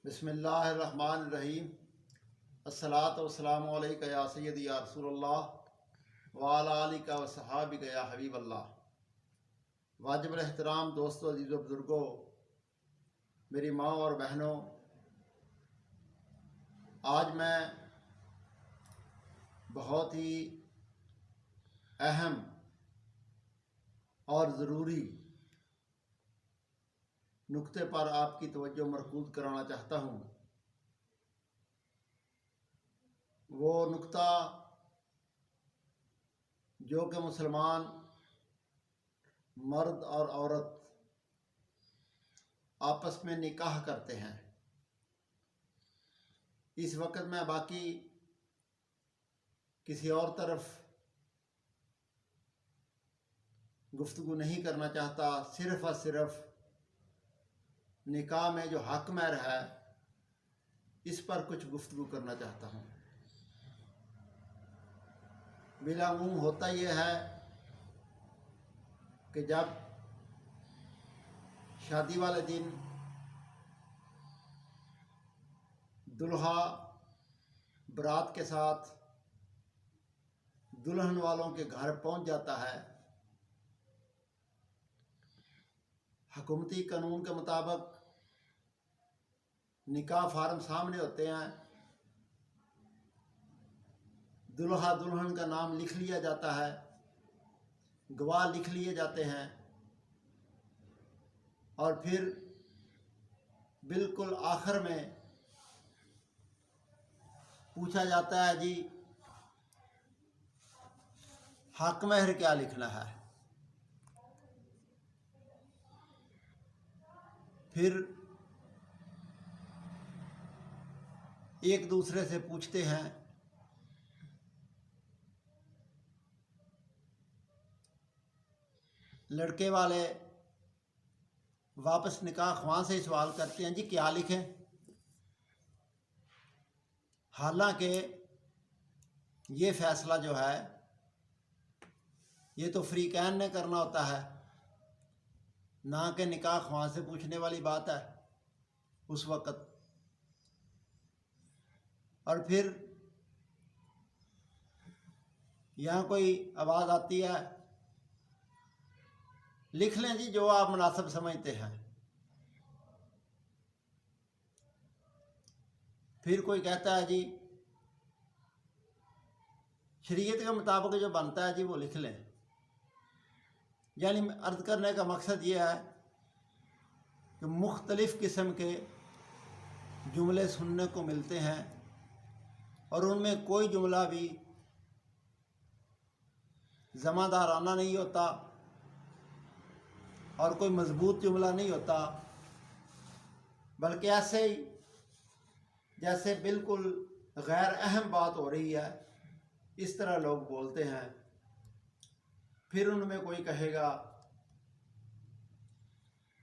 بسم اللہ الرحمن الرحیم۔ الصلاۃ والسلام علیک یا سیدی یا رسول اللہ وعلی آلک و صحابک یا حبیب اللہ۔ واجب الاحترام دوستو، عزیز و بزرگوں، میری ماں اور بہنوں، آج میں بہت ہی اہم اور ضروری نقطے پر آپ کی توجہ مرکوز کرانا چاہتا ہوں۔ وہ نقطہ جو کہ مسلمان مرد اور عورت آپس میں نکاح کرتے ہیں۔ اس وقت میں باقی کسی اور طرف گفتگو نہیں کرنا چاہتا، صرف اور صرف نکاح میں جو حق مہر ہے اس پر کچھ گفتگو کرنا چاہتا ہوں۔ بالعموم ہوتا یہ ہے کہ جب شادی والے دن دلہا برات کے ساتھ دلہن والوں کے گھر پہنچ جاتا ہے، حکومتی قانون کے مطابق نکاح فارم سامنے ہوتے ہیں، دلہا دلہن کا نام لکھ لیا جاتا ہے، گواہ لکھ لیے جاتے ہیں، اور پھر بالکل آخر میں پوچھا جاتا ہے جی حق مہر کیا لکھنا ہے۔ پھر ایک دوسرے سے پوچھتے ہیں لڑکے والے، واپس نکاح خواہاں سے سوال کرتے ہیں جی کیا لکھیں، حالانکہ یہ فیصلہ جو ہے یہ تو فریقین نے کرنا ہوتا ہے، نہ کہ نکاح خواہاں سے پوچھنے والی بات ہے اس وقت۔ اور پھر یہاں کوئی آواز آتی ہے لکھ لیں جی جو آپ مناسب سمجھتے ہیں۔ پھر کوئی کہتا ہے جی شریعت کے مطابق جو بنتا ہے جی وہ لکھ لیں۔ یعنی عرض کرنے کا مقصد یہ ہے کہ مختلف قسم کے جملے سننے کو ملتے ہیں، اور ان میں کوئی جملہ بھی ذمہ دارانہ نہیں ہوتا اور کوئی مضبوط جملہ نہیں ہوتا، بلکہ ایسے ہی جیسے بالکل غیر اہم بات ہو رہی ہے اس طرح لوگ بولتے ہیں۔ پھر ان میں کوئی کہے گا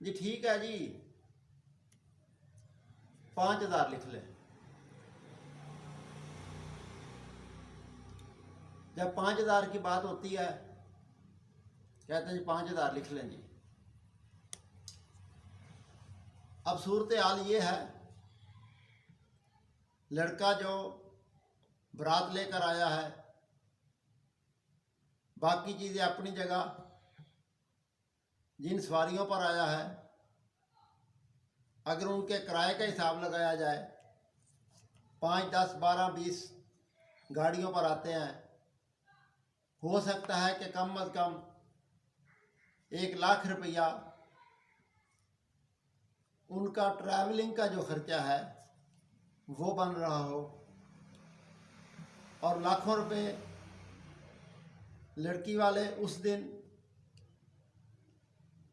جی ٹھیک ہے جی 5000 لکھ لیں۔ جب 5000 کی بات ہوتی ہے کہتے ہیں جی 5000 لکھ لیں جی۔ اب صورتحال یہ ہے لڑکا جو برات لے کر آیا ہے، باقی چیزیں اپنی جگہ، جن سواریوں پر آیا ہے اگر ان کے کرائے کا حساب لگایا جائے 5 10 12 20 گاڑیوں پر آتے ہیں، ہو سکتا ہے کہ کم از کم 1,00,000 روپیہ ان کا ٹریولنگ کا جو خرچہ ہے وہ بن رہا ہو، اور لاکھوں روپے لڑکی والے اس دن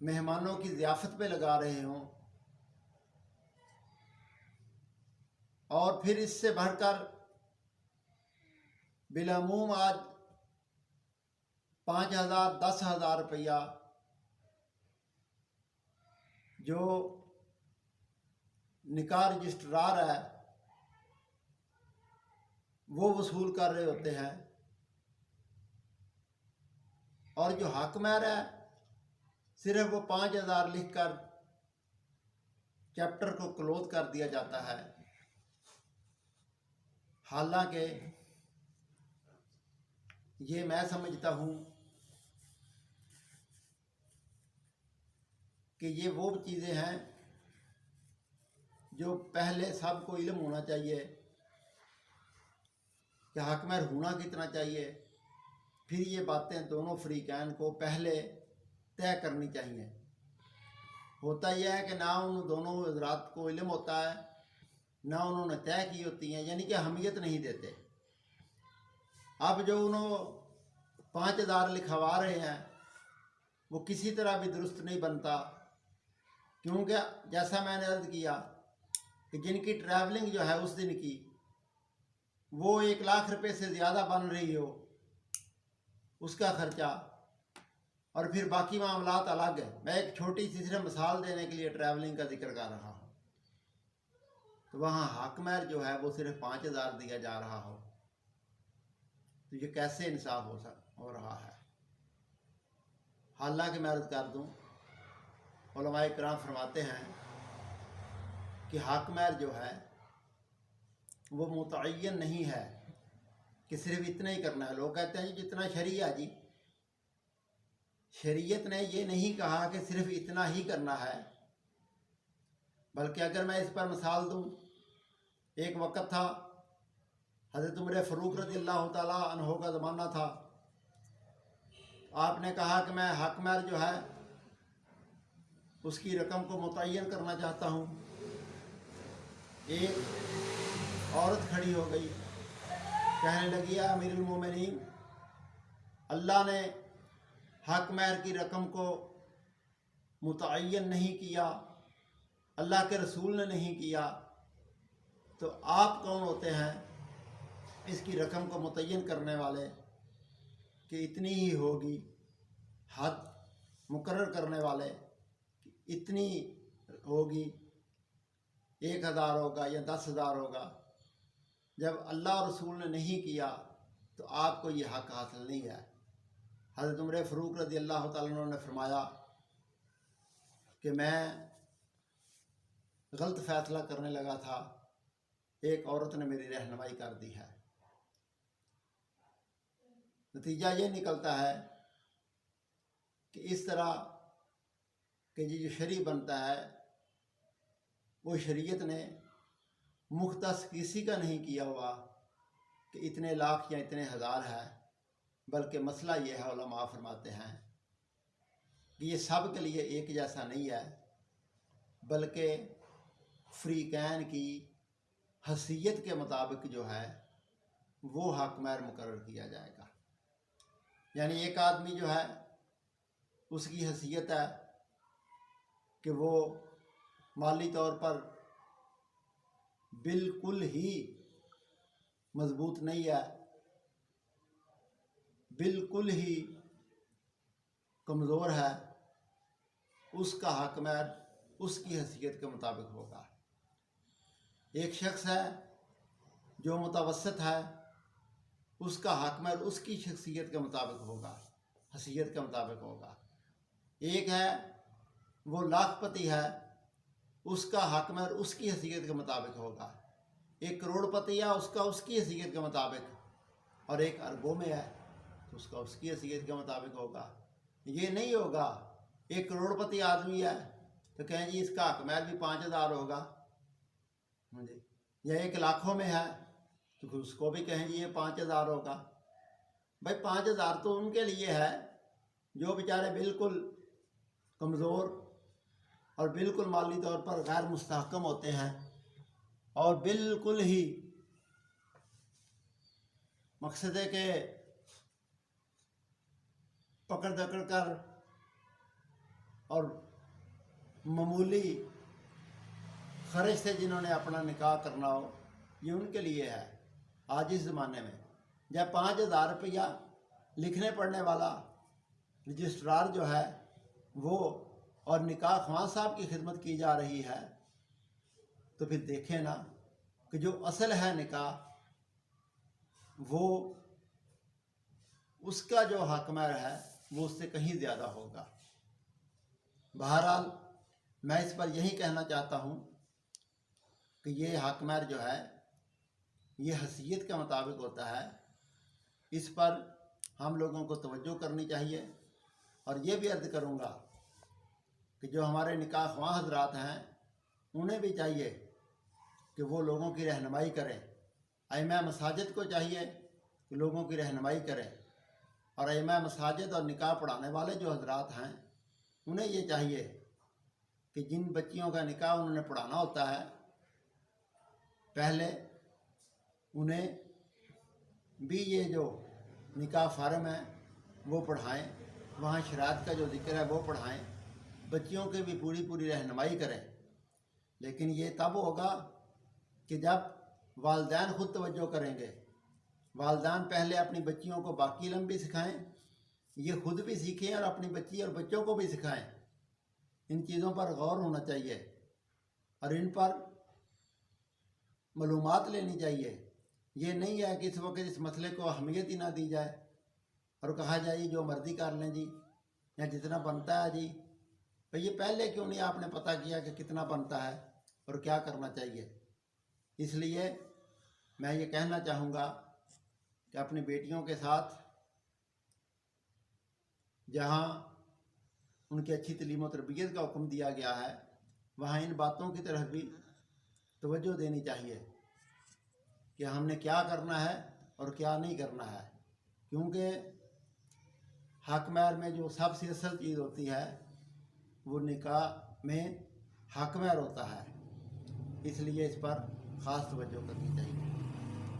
مہمانوں کی ضیافت پہ لگا رہے ہوں، اور پھر اس سے بڑھ کر بالعموم آج 5,000 10,000 روپیہ جو نکاح رجسٹرار ہے وہ وصول کر رہے ہوتے ہیں، اور جو حق مہر ہے صرف وہ 5,000 لکھ کر چیپٹر کو کلوز کر دیا جاتا ہے، حالانکہ یہ میں سمجھتا ہوں کہ یہ وہ چیزیں ہیں جو پہلے سب کو علم ہونا چاہیے کہ حق مہر ہونا کتنا چاہیے، پھر یہ باتیں دونوں فریقین کو پہلے طے کرنی چاہیے۔ ہوتا یہ ہے کہ نہ ان دونوں حضرات کو علم ہوتا ہے، نہ انہوں نے طے کی ہوتی ہیں، یعنی کہ اہمیت نہیں دیتے۔ اب جو انہوں 5000 لکھوا رہے ہیں وہ کسی طرح بھی درست نہیں بنتا، کیونکہ جیسا میں نے عرض کیا کہ جن کی ٹریولنگ جو ہے اس دن کی وہ 1,00,000 روپے سے زیادہ بن رہی ہو، اس کا خرچہ، اور پھر باقی معاملات الگ ہے۔ میں ایک چھوٹی سی صرف مثال دینے کے لیے ٹریولنگ کا ذکر کر رہا ہوں، تو وہاں حق مہر جو ہے وہ صرف 5,000 دیا جا رہا ہو، تو یہ کیسے انصاف ہو رہا ہے؟ حالانکہ میں عرض کر دوں، علماء کرام فرماتے ہیں کہ حق مہر جو ہے وہ متعین نہیں ہے کہ صرف اتنا ہی کرنا ہے۔ لوگ کہتے ہیں جی جتنا شریعہ ہے، جی شریعت نے یہ نہیں کہا کہ صرف اتنا ہی کرنا ہے، بلکہ اگر میں اس پر مثال دوں، ایک وقت تھا حضرت عمر فاروق رضی اللہ تعالیٰ عنہ کا زمانہ تھا، آپ نے کہا کہ میں حق مہر جو ہے اس کی رقم کو متعین کرنا چاہتا ہوں۔ ایک عورت کھڑی ہو گئی، کہنے لگی یا امیر المومنین، اللہ نے حق مہر کی رقم کو متعین نہیں کیا، اللہ کے رسول نے نہیں کیا، تو آپ کون ہوتے ہیں اس کی رقم کو متعین کرنے والے کہ اتنی ہی ہوگی، حد مقرر کرنے والے کہ اتنی ہوگی، 1,000 ہوگا یا 10,000 ہوگا؟ جب اللہ اور رسول نے نہیں کیا تو آپ کو یہ حق حاصل نہیں ہے۔ حضرت عمر فاروق رضی اللہ تعالیٰ عنہ نے فرمایا کہ میں غلط فیصلہ کرنے لگا تھا، ایک عورت نے میری رہنمائی کر دی ہے۔ نتیجہ یہ نکلتا ہے کہ اس طرح کہ جو شرع بنتا ہے وہ شریعت نے مختص کسی کا نہیں کیا ہوا کہ اتنے لاکھ یا اتنے ہزار ہے، بلکہ مسئلہ یہ ہے، علماء فرماتے ہیں کہ یہ سب کے لیے ایک جیسا نہیں ہے، بلکہ فریقین کی حیثیت کے مطابق جو ہے وہ حق مہر مقرر کیا جائے گا۔ یعنی ایک آدمی جو ہے اس کی حیثیت ہے کہ وہ مالی طور پر بالکل ہی مضبوط نہیں ہے، بالکل ہی کمزور ہے، اس کا حق مہر اس کی حیثیت کے مطابق ہوگا۔ ایک شخص ہے جو متوسط ہے، اس کا حق مہر اس کی شخصیت کے مطابق ہوگا، حیثیت کے مطابق ہوگا۔ ایک ہے وہ لاکھ پتی ہے، اس کا حق مہر اس کی حیثیت کے مطابق ہوگا۔ ایک کروڑ پتی ہے، اس کا اس کی حیثیت کے مطابق، اور ایک اربوں میں ہے تو اس کا اس کی حیثیت کے مطابق ہوگا۔ یہ نہیں ہوگا ایک کروڑ پتی آدمی ہے تو کہیں جی اس کا حق مہر بھی 5,000 ہوگا، یا ایک لاکھوں میں ہے تو پھر اس کو بھی کہیں جی یہ 5,000 ہوگا۔ بھائی 5,000 تو ان کے لیے ہے جو بیچارے بالکل کمزور اور بالکل مالی طور پر غیر مستحکم ہوتے ہیں، اور بالکل ہی مقصد ہے کہ پکڑ دکڑ کر اور معمولی خرچ سے جنہوں نے اپنا نکاح کرنا ہو، یہ ان کے لیے ہے۔ آج اس زمانے میں جب 5,000 روپیہ لکھنے پڑھنے والا رجسٹرار جو ہے وہ اور نکاح خواں صاحب کی خدمت کی جا رہی ہے، تو پھر دیکھیں نا کہ جو اصل ہے نکاح وہ اس کا جو حق مہر ہے وہ اس سے کہیں زیادہ ہوگا۔ بہرحال میں اس پر یہی کہنا چاہتا ہوں کہ یہ حق مہر جو ہے یہ حیثیت کے مطابق ہوتا ہے، اس پر ہم لوگوں کو توجہ کرنی چاہیے۔ اور یہ بھی عرض کروں گا کہ جو ہمارے نکاح خواہ حضرات ہیں انہیں بھی چاہیے کہ وہ لوگوں کی رہنمائی کریں۔ ائمہ مساجد کو چاہیے کہ لوگوں کی رہنمائی کریں، اور ائمہ مساجد اور نکاح پڑھانے والے جو حضرات ہیں انہیں یہ چاہیے کہ جن بچیوں کا نکاح انہوں نے پڑھانا ہوتا ہے پہلے انہیں بھی یہ جو نکاح فارم ہے وہ پڑھائیں، وہاں شرائط کا جو ذکر ہے وہ پڑھائیں، بچیوں کی بھی پوری رہنمائی کریں۔ لیکن یہ تب ہوگا کہ جب والدین خود توجہ کریں گے۔ والدین پہلے اپنی بچیوں کو باقی علم بھی سکھائیں، یہ خود بھی سیکھیں اور اپنی بچی اور بچوں کو بھی سکھائیں۔ ان چیزوں پر غور ہونا چاہیے اور ان پر معلومات لینی چاہیے۔ یہ نہیں ہے کہ اس وقت اس مسئلے کو اہمیت ہی نہ دی جائے اور کہا جائے جو مرضی کر لیں جی، یا جتنا بنتا ہے جی۔ بھئی یہ پہلے کیوں نہیں آپ نے پتہ کیا کہ کتنا بنتا ہے اور کیا کرنا چاہیے؟ اس لیے میں یہ کہنا چاہوں گا کہ اپنی بیٹیوں کے ساتھ جہاں ان کی اچھی تعلیم و تربیت کا حکم دیا گیا ہے وہاں ان باتوں کی طرف بھی توجہ دینی چاہیے کہ ہم نے کیا کرنا ہے اور کیا نہیں کرنا ہے، کیونکہ حق مہر میں جو سب سے اصل چیز ہوتی ہے وہ نکاح میں حق مہر ہوتا ہے، اس لیے اس پر خاص توجہ کرنی چاہیے۔